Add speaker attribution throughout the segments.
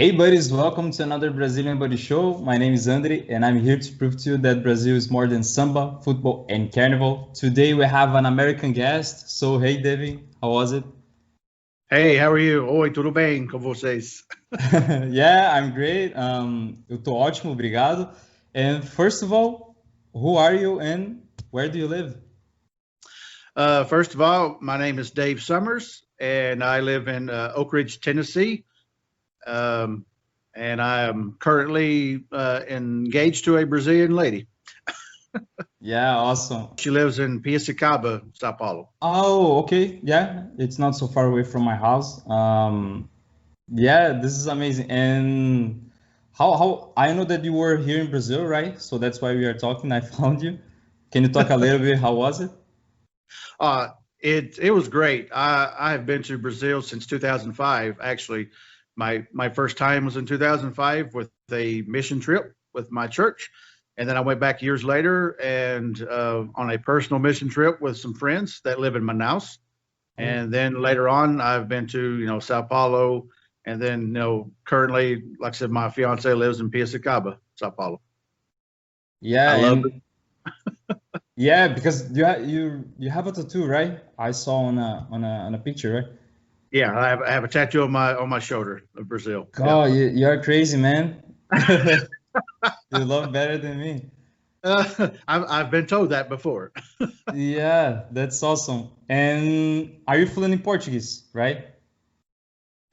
Speaker 1: Hey buddies, welcome to another Brazilian Buddy Show. My name is Andrey and I'm here to prove to you that Brazil is more than samba, football and carnival. Today we have an American guest. So hey Devi, how was it?
Speaker 2: Hey, how are you? Oi, tudo bem com vocês?
Speaker 1: Yeah, I'm great. Eu tô ótimo, obrigado. And first of all, who are you and where do you live?
Speaker 2: First of all, my name is Dave Summers, and I live in Oak Ridge, Tennessee. And I am currently engaged to a Brazilian lady.
Speaker 1: Yeah, awesome.
Speaker 2: She lives in Piracicaba, Sao Paulo.
Speaker 1: Oh, okay. Yeah, it's not so far away from my house. Yeah, this is amazing. And how I know that you were here in Brazil, right? So that's why we are talking. I found you. Can you talk a little bit? How was it?
Speaker 2: It was great. I have been to Brazil since 2005. Actually, my first time was in 2005 with a mission trip with my church, and then I went back years later and on a personal mission trip with some friends that live in Manaus. And then later on, I've been to Sao Paulo, and then currently, like I said, my fiance lives in Piracicaba, Sao Paulo.
Speaker 1: Yeah,
Speaker 2: I love
Speaker 1: and
Speaker 2: it.
Speaker 1: yeah, because you have a tattoo, right? I saw on a picture, right?
Speaker 2: Yeah, I have a tattoo on my shoulder of Brazil.
Speaker 1: God, you're crazy, man. You love better than me.
Speaker 2: I've been told that before.
Speaker 1: Yeah, that's awesome. And are you fluent in Portuguese, right?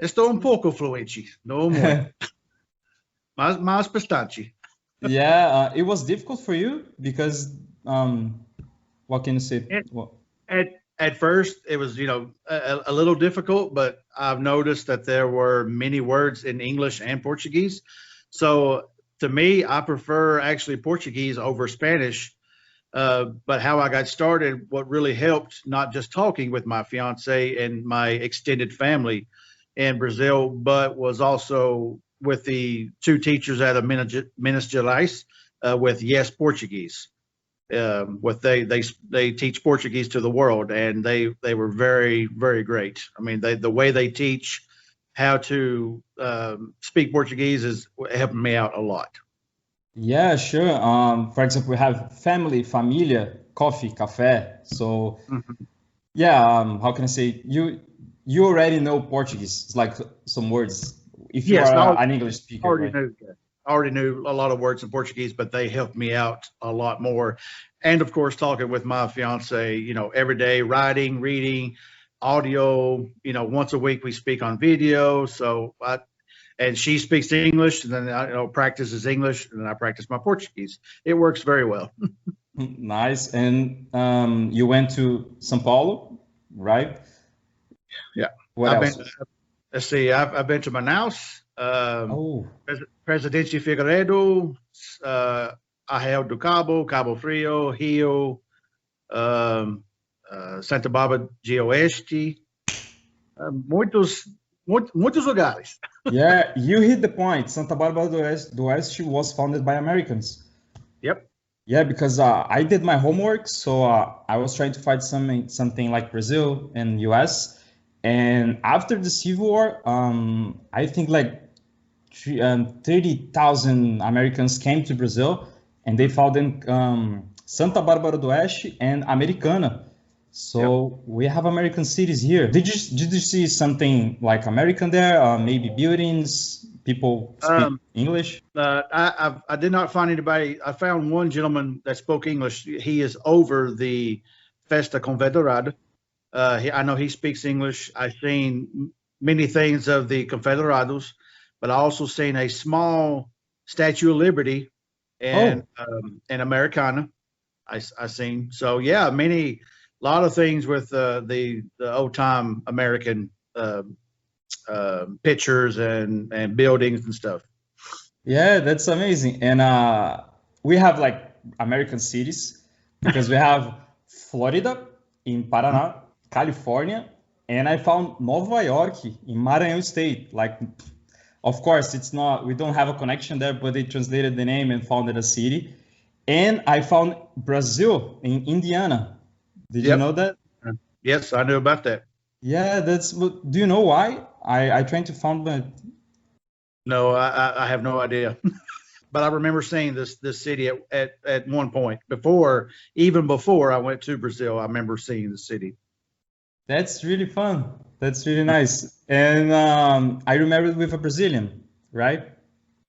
Speaker 2: Estou um pouco fluente, não muito, mas bastante.
Speaker 1: Yeah, it was difficult for you because what can you say?
Speaker 2: At,
Speaker 1: What?
Speaker 2: at first, it was a little difficult, but I've noticed that there were many words in English and Portuguese. So to me, I prefer actually Portuguese over Spanish. But how I got started, what really helped, not just talking with my fiance and my extended family in Brazil, but was also with the two teachers at Minas Gerais with Yes Portuguese. With they teach Portuguese to the world, and they were very great. I mean, the way they teach how to speak Portuguese is helping me out a lot.
Speaker 1: Yeah, sure. For example, we have family, familia, coffee, café. So
Speaker 2: Mhm.
Speaker 1: yeah, how can I say you already know Portuguese. It's like some words if you
Speaker 2: Yes,
Speaker 1: are
Speaker 2: I
Speaker 1: an English speaker,
Speaker 2: already
Speaker 1: right?
Speaker 2: knew that. I already knew a lot of words in Portuguese, but they helped me out a lot more. And of course, talking with my fiance, every day, writing, reading, audio. Once a week we speak on video. And she speaks English, and then I practices English, and then I practice my Portuguese. It works very well.
Speaker 1: Nice. And you went to São Paulo, right?
Speaker 2: Yeah,
Speaker 1: What
Speaker 2: I've been.
Speaker 1: else?
Speaker 2: Let's see. I've been to Manaus,
Speaker 1: Oh,
Speaker 2: Presidente Figueiredo, Arraial do Cabo, Cabo Frio, Rio, um, Santa Bárbara de Oeste, muitos lugares.
Speaker 1: yeah, you hit the point. Santa Bárbara do Oeste was founded by Americans.
Speaker 2: Yep.
Speaker 1: Yeah, because I did my homework, so I was trying to find something like Brazil and US. And after the Civil War, I think like 30,000 Americans came to Brazil, and they founded Santa Bárbara do Oeste and Americana. So
Speaker 2: Yep.
Speaker 1: we have American cities here. Did you see something like American there? Maybe buildings, people speak
Speaker 2: Um,
Speaker 1: English?
Speaker 2: I did not find anybody. I found one gentleman that spoke English. He is over the Festa Confederada. I know he speaks English. I've seen many things of the Confederados, but I also seen a small Statue of Liberty
Speaker 1: Oh,
Speaker 2: in Americana. I seen. So yeah, lot of things with the old time American pictures and buildings and stuff.
Speaker 1: yeah, that's amazing. And we have like American cities because we have Florida in Paraná, California, and I found Nova York in Maranhão State. Like, of course, it's not, we don't have a connection there, but they translated the name and founded a city. And I found Brazil in Indiana. Did you know
Speaker 2: Yep.
Speaker 1: that?
Speaker 2: Yes, I knew about that.
Speaker 1: Yeah, do you know why? I trying to find
Speaker 2: No, I have no idea. But I remember seeing this city at one point before, even before I went to Brazil. I remember seeing the city.
Speaker 1: That's really fun. That's really nice. And I remember with a Brazilian, right?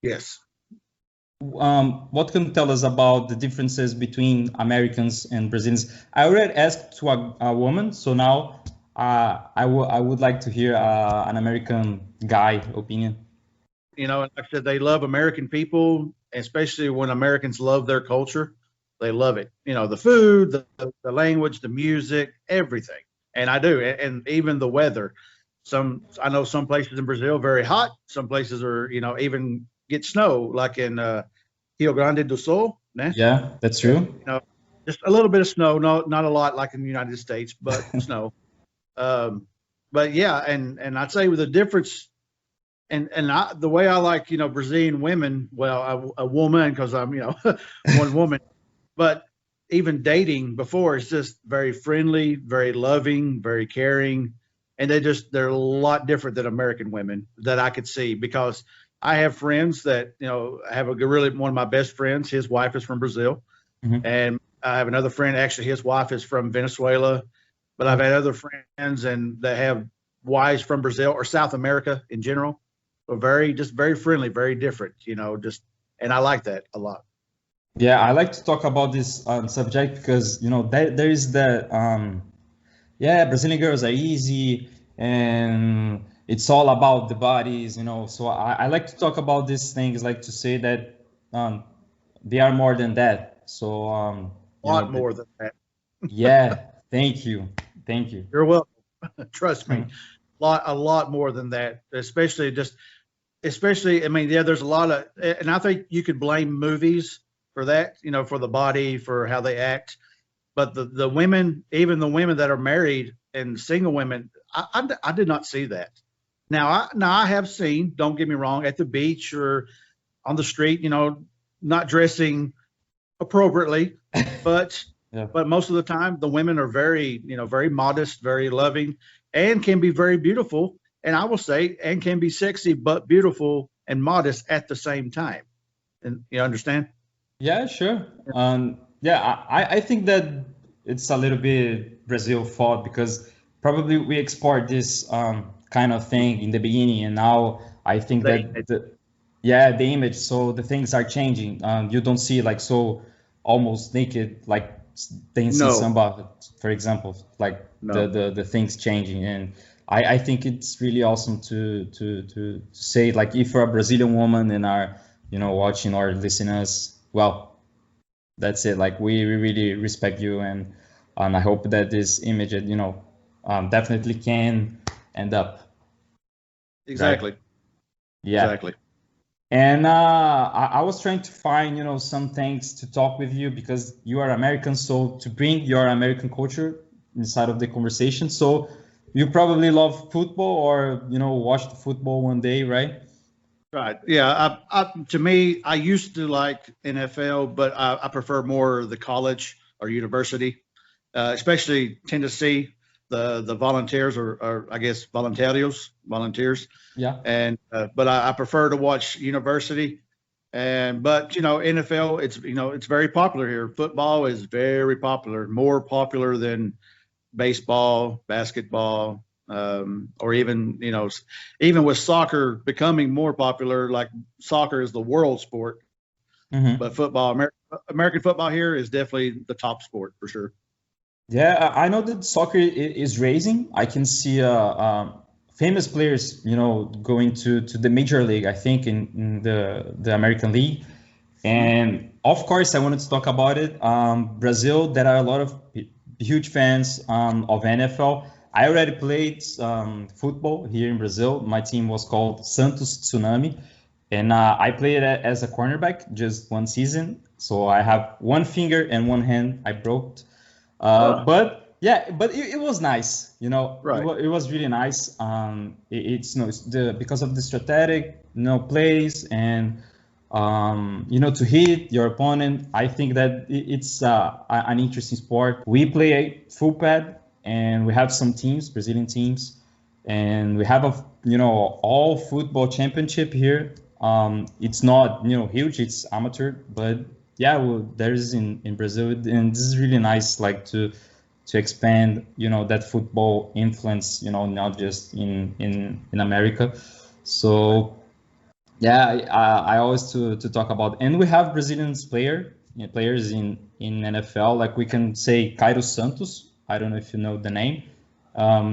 Speaker 2: Yes.
Speaker 1: What can you tell us about the differences between Americans and Brazilians? I already asked to a woman, so now I would like to hear an American guy opinion.
Speaker 2: You know, like I said, they love American people, especially when Americans love their culture. They love it. You know, the food, the language, the music, everything. And I do, and even the weather. I know some places in Brazil very hot. Some places are, you know, even get snow, like in Rio Grande do Sul. Né?
Speaker 1: Yeah, that's true.
Speaker 2: You know, just a little bit of snow, not a lot like in the United States, but snow. Um, but yeah, and I'd say with the difference, the way I like, you know, Brazilian women, well, a woman, because I'm, you know, one woman, but even dating before, it's just very friendly, very loving, very caring, and they're a lot different than American women that I could see, because I have friends that, you know, I have really one of my best friends, his wife is from Brazil, and I have another friend, actually his wife is from Venezuela, but I've had other friends and that have wives from Brazil or South America in general. So very friendly, very different, you know, and I like that a lot.
Speaker 1: Yeah, I like to talk about this subject because, you know, there is the yeah, Brazilian girls are easy and it's all about the bodies, you know. So I like to talk about these things, like to say that they are more than that. So
Speaker 2: A
Speaker 1: you know,
Speaker 2: lot more than that.
Speaker 1: yeah, thank you, thank you.
Speaker 2: You're welcome. Trust me, a lot more than that. Especially, I mean, yeah, there's a lot of, and I think you could blame movies for that, you know, for the body, for how they act. But the women, even the women that are married and single women, I did not see that. Now I have seen, don't get me wrong, at the beach or on the street, you know, not dressing appropriately, but
Speaker 1: Yeah.
Speaker 2: but most of the time the women are very, you know, very modest, very loving, and can be very beautiful. And I will say, and can be sexy, but beautiful and modest at the same time. And you understand?
Speaker 1: Yeah, sure. Yeah, I think that it's a little bit Brazil fault because probably we export this kind of thing in the beginning, and now I think
Speaker 2: They,
Speaker 1: that yeah, the image. So the things are changing. You don't see like so almost naked like dancing
Speaker 2: no,
Speaker 1: samba, for example, like
Speaker 2: no.
Speaker 1: the things changing, and I think it's really awesome to say like if you're a Brazilian woman and are watching or listening us, well, that's it. Like we really respect you, and I hope that this image, definitely can end up right.
Speaker 2: Exactly.
Speaker 1: Yeah.
Speaker 2: Exactly.
Speaker 1: And I was trying to find, some things to talk with you because you are American. So to bring your American culture inside of the conversation. So you probably love football or, watch the football one day, right?
Speaker 2: Right. Yeah. To me, I used to like NFL, but I prefer more the college or university, especially Tennessee. The volunteers or I guess volunteers.
Speaker 1: Yeah.
Speaker 2: And but I prefer to watch university. But NFL, it's very popular here. Football is very popular, more popular than baseball, basketball, or even with soccer becoming more popular. Like soccer is the world sport,
Speaker 1: Mm-hmm.
Speaker 2: but American football here is definitely the top sport for sure.
Speaker 1: Yeah, I know that soccer is raising. I can see famous players, going to the major league. I think in the American League, and of course, I wanted to talk about it. Brazil, there are a lot of huge fans of NFL. I already played football here in Brazil. My team was called Santos Tsunami, and I played as a cornerback just one season. So I have one finger and one hand I broke.
Speaker 2: Oh,
Speaker 1: But yeah, but it was nice.
Speaker 2: right.
Speaker 1: It was really nice. It's because of the strategic, plays and to hit your opponent. I think that it's an interesting sport. We play full pad, and we have some teams, Brazilian teams, and we have all football championship here. It's not, huge, it's amateur, but yeah, well, there's in Brazil, and this is really nice, like to expand, that football influence, not just in America. So yeah, I always to talk about, and we have players in NFL, like we can say Cairo Santos. I don't know if you know the name.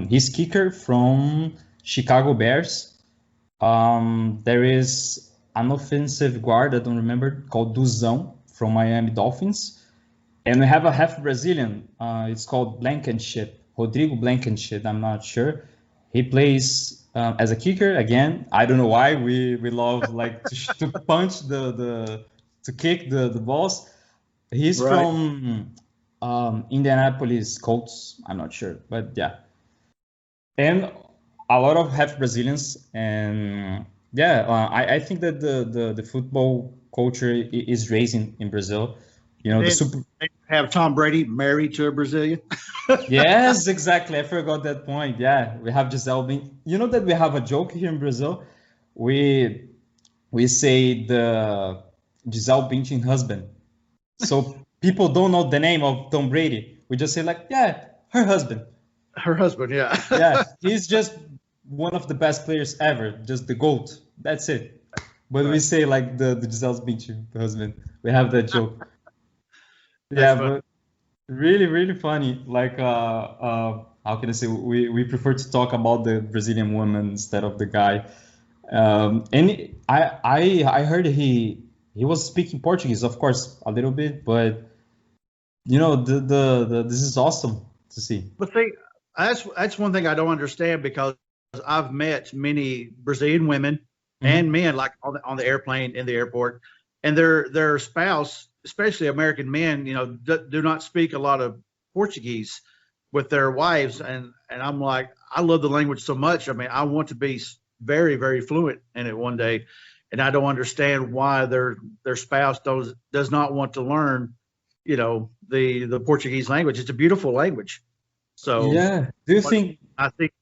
Speaker 1: He's kicker from Chicago Bears. There is an offensive guard, I don't remember, called Duzão from Miami Dolphins. And we have a half Brazilian. It's called Blankenship, Rodrigo Blankenship. I'm not sure. He plays as a kicker. Again, I don't know why we love like to punch to kick the balls. He's
Speaker 2: Right.
Speaker 1: from Indianapolis Colts. I'm not sure, but yeah. And a lot of half Brazilians, and yeah, I think that the football culture is raising in Brazil. The super.
Speaker 2: Have Tom Brady married to a Brazilian.
Speaker 1: Yes, exactly. I forgot that point. Yeah, we have Giselle being. You know that we have a joke here in Brazil. We say the Giselle Bündchen husband. So people don't know the name of Tom Brady. We just say like, yeah, her husband.
Speaker 2: Her husband, yeah.
Speaker 1: Yeah, he's just one of the best players ever, just the GOAT. That's it. But we say like the Giselle Bündchen husband. We have that joke. Yeah, but really, really funny. Like, how can I say? We prefer to talk about the Brazilian woman instead of the guy. And I heard he was speaking Portuguese, of course, a little bit, but this is awesome to see.
Speaker 2: But see, that's one thing I don't understand, because I've met many Brazilian women and men, like on the airplane, in the airport, and their spouse, especially American men, do not speak a lot of Portuguese with their wives, and I'm like, I love the language so much. I mean, I want to be very, very fluent in it one day, and I don't understand why their spouse does not want to learn, the Portuguese language. It's a beautiful language. So
Speaker 1: yeah, do you think?
Speaker 2: I think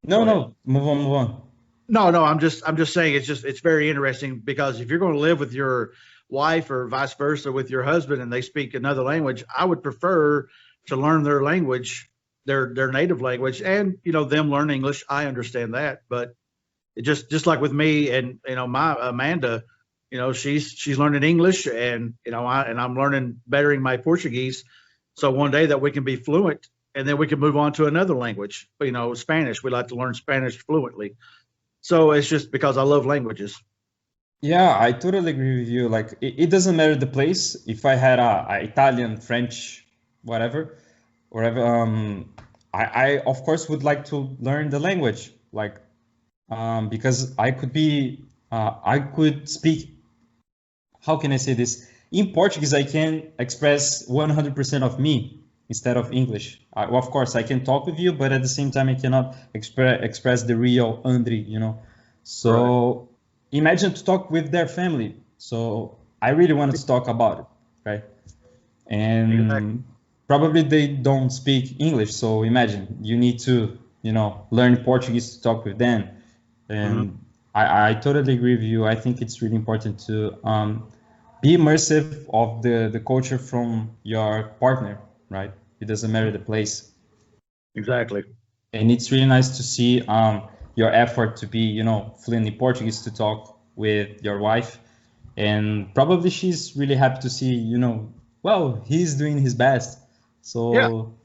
Speaker 1: No, move on.
Speaker 2: No, I'm just saying it's very interesting, because if you're going to live with your wife or vice versa with your husband and they speak another language, I would prefer to learn their language, their native language, and them learn English. I understand that, but it just like with me and my Amanda, she's learning English, and I'm learning, bettering my Portuguese, so one day that we can be fluent, and then we can move on to another language. Spanish. We like to learn Spanish fluently. So it's just because I love languages.
Speaker 1: Yeah, I totally agree with you. Like, it doesn't matter the place. If I had a Italian, French, whatever, whatever, I of course would like to learn the language, like, because I could speak. How can I say this? In Portuguese, I can express 100% of me instead of English. Of course, I can talk with you, but at the same time, I cannot express the real Andrey, So right. Imagine to talk with their family. So I really wanted to talk about it, right? And exactly. Probably they don't speak English. So imagine you need to, learn Portuguese to talk with them. And I totally agree with you. I think it's really important to be immersive of the culture from your partner, right? It doesn't matter the place.
Speaker 2: Exactly.
Speaker 1: And it's really nice to see your effort to be, fluent in Portuguese, to talk with your wife. And probably she's really happy to see, well, he's doing his best. So,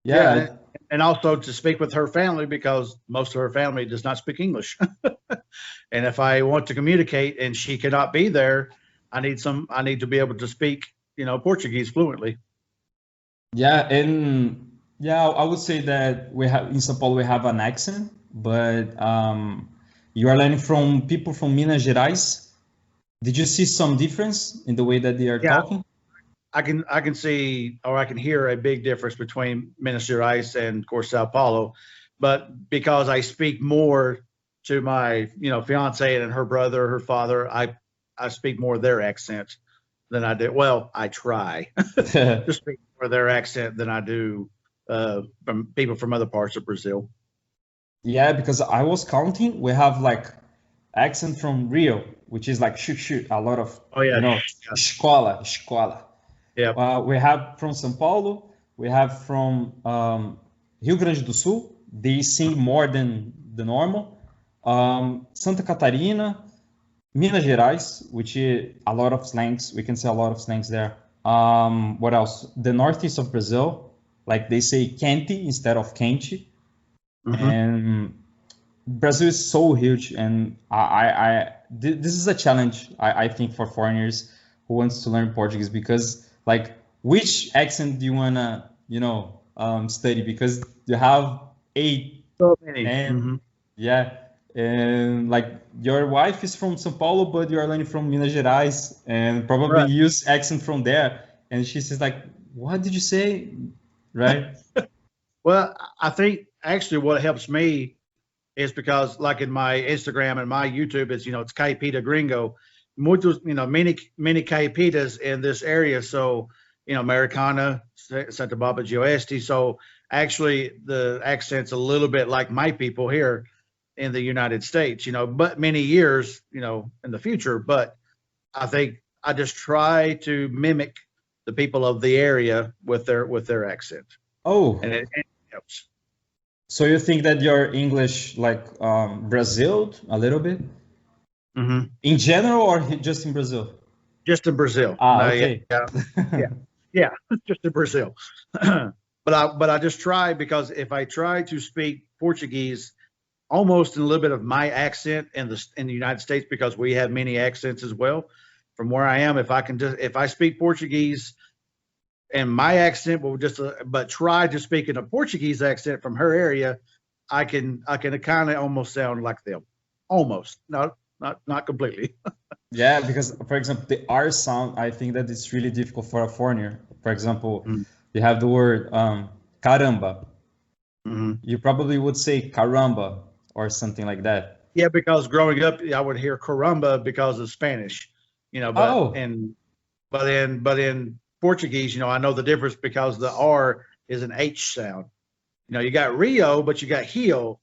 Speaker 1: yeah.
Speaker 2: And also to speak with her family, because most of her family does not speak English. And if I want to communicate and she cannot be there, I need to be able to speak, Portuguese fluently.
Speaker 1: Yeah, and yeah, I would say that we have in São Paulo we have an accent, but you are learning from people from Minas Gerais. Did you see some difference in the way that they are talking?
Speaker 2: I can see, or I can hear a big difference between Minas Gerais and, of course, Sao Paulo, but because I speak more to my fiance and her brother, her father, I speak more their accent than I do. Well, I try to speak more their accent than I do from people from other parts of Brazil.
Speaker 1: Yeah, because I was counting, we have like accent from Rio, which is like shoot, shoot, a lot of,
Speaker 2: Oh yeah,
Speaker 1: you know,
Speaker 2: yeah,
Speaker 1: escola, escola.
Speaker 2: yeah.
Speaker 1: We have from São Paulo, we have from Rio Grande do Sul, they sing more than the normal. Santa Catarina, Minas Gerais, which is a lot of slangs, we can say a lot of slangs there. What else? The northeast of Brazil, like they say quente instead of quente.
Speaker 2: Mm-hmm.
Speaker 1: And Brazil is so huge, and this is a challenge I think for foreigners who wants to learn Portuguese because like which accent do you wanna study because you have eight
Speaker 2: So many.
Speaker 1: and
Speaker 2: Mm-hmm.
Speaker 1: yeah and like your wife is from São Paulo but you are learning from Minas Gerais and probably
Speaker 2: Right.
Speaker 1: use accent from there and she says like what did you say right.
Speaker 2: Well, I think actually what helps me is because like in my Instagram and my YouTube, it's Caipita Gringo, muchos, many Caipitas in this area. So, Americana, Santa Barbara Oeste. So actually the accent's a little bit like my people here in the United States, but many years, in the future. But I think I just try to mimic the people of the area with their accent,
Speaker 1: Oh,
Speaker 2: and it helps.
Speaker 1: so you think that your English like Braziled a little bit
Speaker 2: Hmm.
Speaker 1: in general or just in Brazil?
Speaker 2: Just in Brazil.
Speaker 1: Ah,
Speaker 2: No, yeah,
Speaker 1: okay.
Speaker 2: yeah, yeah, yeah, just in Brazil. But I just try because if I try to speak Portuguese almost in a little bit of my accent in the United States because we have many accents as well. From where I am, if I speak Portuguese and my accent will just but try to speak in a Portuguese accent from her area, I can kind of almost sound like them, almost not completely.
Speaker 1: Yeah, because for example, the R sound, I think that it's really difficult for a foreigner. For example, you have the word caramba.
Speaker 2: Mm-hmm.
Speaker 1: You probably would say caramba or something like that.
Speaker 2: Yeah, because growing up, I would hear caramba because of Spanish, but
Speaker 1: Oh,
Speaker 2: in Portuguese, I know the difference because the R is an H sound. You got Rio, but you got Rio.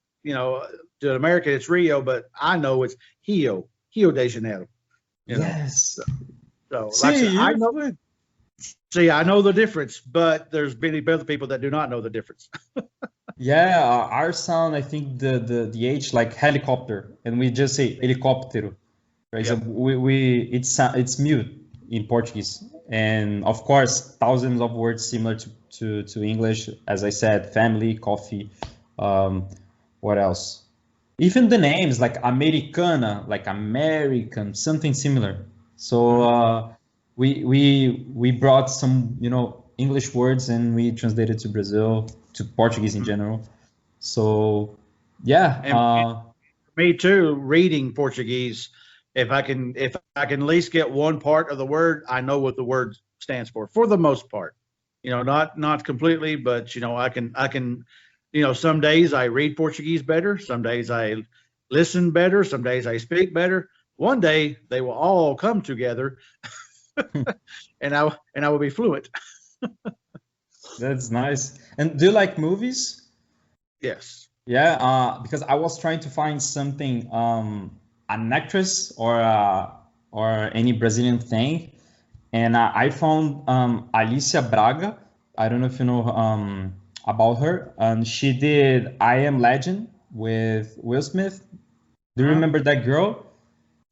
Speaker 2: To America it's Rio, but I know it's Rio de Janeiro. You know,
Speaker 1: yes.
Speaker 2: so like I
Speaker 1: See,
Speaker 2: said, I
Speaker 1: you're
Speaker 2: know.
Speaker 1: fluent.
Speaker 2: See, I know the difference, but there's many other people that do not know the difference.
Speaker 1: Yeah, our sound, I think the H like helicopter, and we just say helicóptero. For
Speaker 2: Yep.
Speaker 1: example, it's mute in Portuguese, and of course, thousands of words similar to English. As I said, family, coffee. Um, what else? Even the names like Americana, like American, something similar. So
Speaker 2: Mhm.
Speaker 1: we brought some English words and we translated to Brazil to Portuguese in general. So yeah,
Speaker 2: And me too, reading Portuguese. If I can at least get one part of the word, I know what the word stands for the most part. Not completely, but I can. Some days I read Portuguese better. Some days I listen better. Some days I speak better. One day they will all come together, and I will be fluent.
Speaker 1: that's nice. And do you like movies?
Speaker 2: Yes.
Speaker 1: Yeah, because I was trying to find something, an actress or any Brazilian thing, and I found Alicia Braga. I don't know if you know about her. She did I Am Legend with Will Smith. Do you
Speaker 2: Uh-huh.
Speaker 1: remember that girl?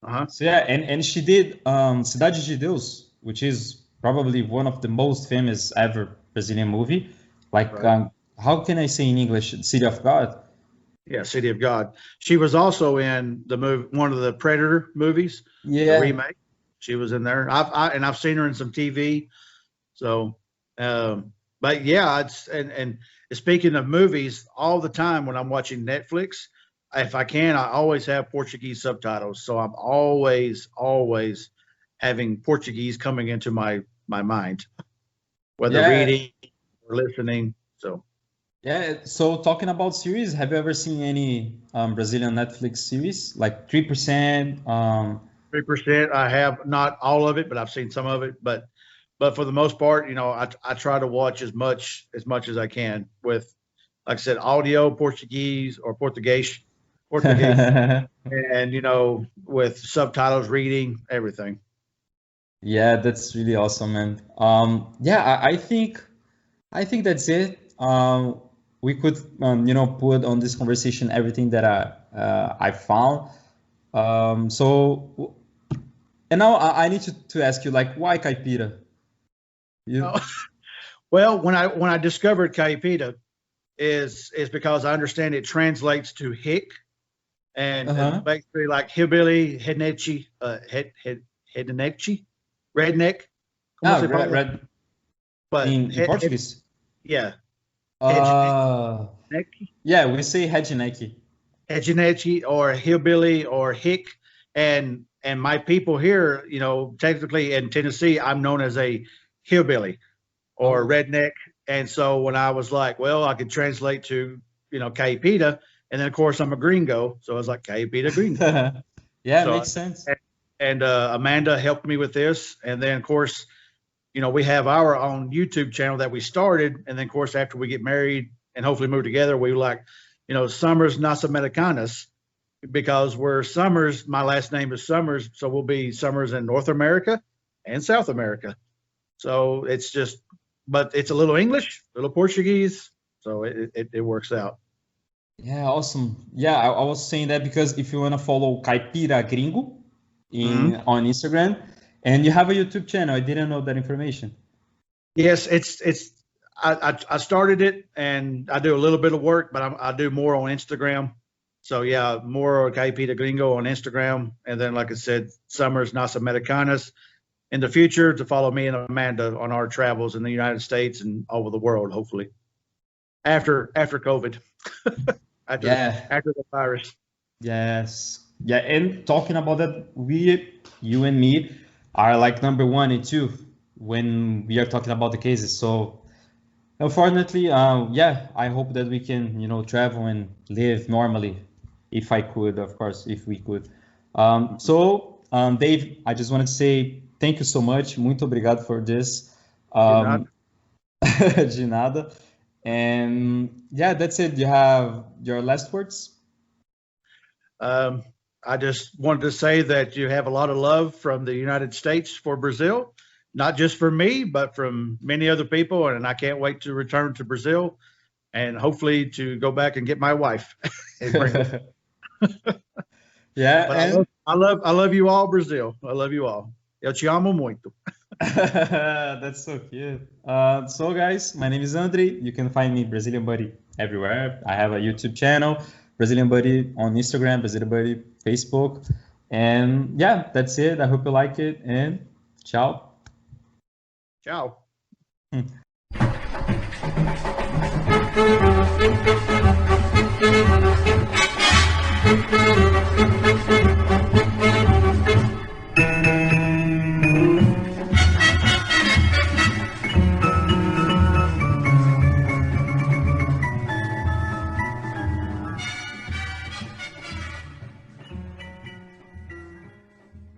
Speaker 2: Uh-huh.
Speaker 1: So yeah, and she did Cidade de Deus, which is probably one of the most famous ever Brazilian movie. Like,
Speaker 2: Right.
Speaker 1: how can I say in English, City of God?
Speaker 2: Yeah, City of God. She was also in the movie, one of the Predator movies, the
Speaker 1: Yeah,
Speaker 2: remake. She was in there. I've seen her in some TV. So, but yeah, and speaking of movies, all the time when I'm watching Netflix, if I can, I always have Portuguese subtitles. So I'm always having Portuguese coming into my mind, whether
Speaker 1: yeah,
Speaker 2: reading or listening. So
Speaker 1: yeah. So talking about series, have you ever seen any Brazilian Netflix series like 3%?
Speaker 2: 3%, I have not all of it, but I've seen some of it. But for the most part, I try to watch as much as I can with like I said, audio, Portuguese or Portuguese, and, you know, with subtitles, reading, everything.
Speaker 1: Yeah, that's really awesome, man. Yeah, I think that's it. We could, you know, put on this conversation everything that I found. So, and now I need to ask you, like, why caipira? You,
Speaker 2: Oh, well, when I discovered Caipita is because I understand it translates to hick, and basically like hillbilly, headnechi, headnechi, redneck. ¿Cómo se fala?
Speaker 1: red
Speaker 2: But
Speaker 1: in Portuguese.
Speaker 2: yeah,
Speaker 1: Uh,
Speaker 2: headnechi,
Speaker 1: yeah, we say hedgenecky.
Speaker 2: headnechi, or hillbilly or hick, and my people here, you know, technically in Tennessee, I'm known as a hillbilly or redneck. And so when I was like, well, I could translate to, you know, Caipita, and then of course I'm a gringo, so I was like Caipita gringo.
Speaker 1: Yeah,
Speaker 2: So,
Speaker 1: makes sense.
Speaker 2: and Amanda helped me with this, and then of course, you know, we have our own YouTube channel that we started, and then of course after we get married and hopefully move together, we were like, you know, Summers Nas Americanas, because we're Summers. My last name is Summers, so we'll be Summers in North America and South America. So it's just, but it's a little English, a little Portuguese, so it works out.
Speaker 1: Yeah, awesome. Yeah, I was saying that because if you want to follow Caipira Gringo on Instagram, and you have a YouTube channel, I didn't know that information.
Speaker 2: Yes, I started it, and I do a little bit of work, but I do more on Instagram. So yeah, more Caipira Gringo on Instagram, and then like I said, Summers Nas Americanas. In the future, to follow me and Amanda on our travels in the United States and over the world, hopefully. After COVID, after the virus.
Speaker 1: Yes. Yeah, and talking about that, you and me are like number 1 and 2 when we are talking about the cases. So unfortunately, yeah, I hope that we can, you know, travel and live normally, if I could, of course, if we could. Dave, I just wanted to say thank you so much. Muito obrigado for this. De nada. And yeah, that's it. You have your last words?
Speaker 2: I just wanted to say that you have a lot of love from the United States for Brazil, not just for me, but from many other people. And I can't wait to return to Brazil and hopefully to go back and get my wife.
Speaker 1: Yeah,
Speaker 2: but I love you all, Brazil. I love you all. Eu te amo muito.
Speaker 1: That's so cute. So guys, my name is Andrey. You can find me Brazilian Buddy everywhere. I have a YouTube channel, Brazilian Buddy on Instagram, Brazilian Buddy Facebook. And yeah, that's it. I hope you like it, and ciao.
Speaker 2: Ciao.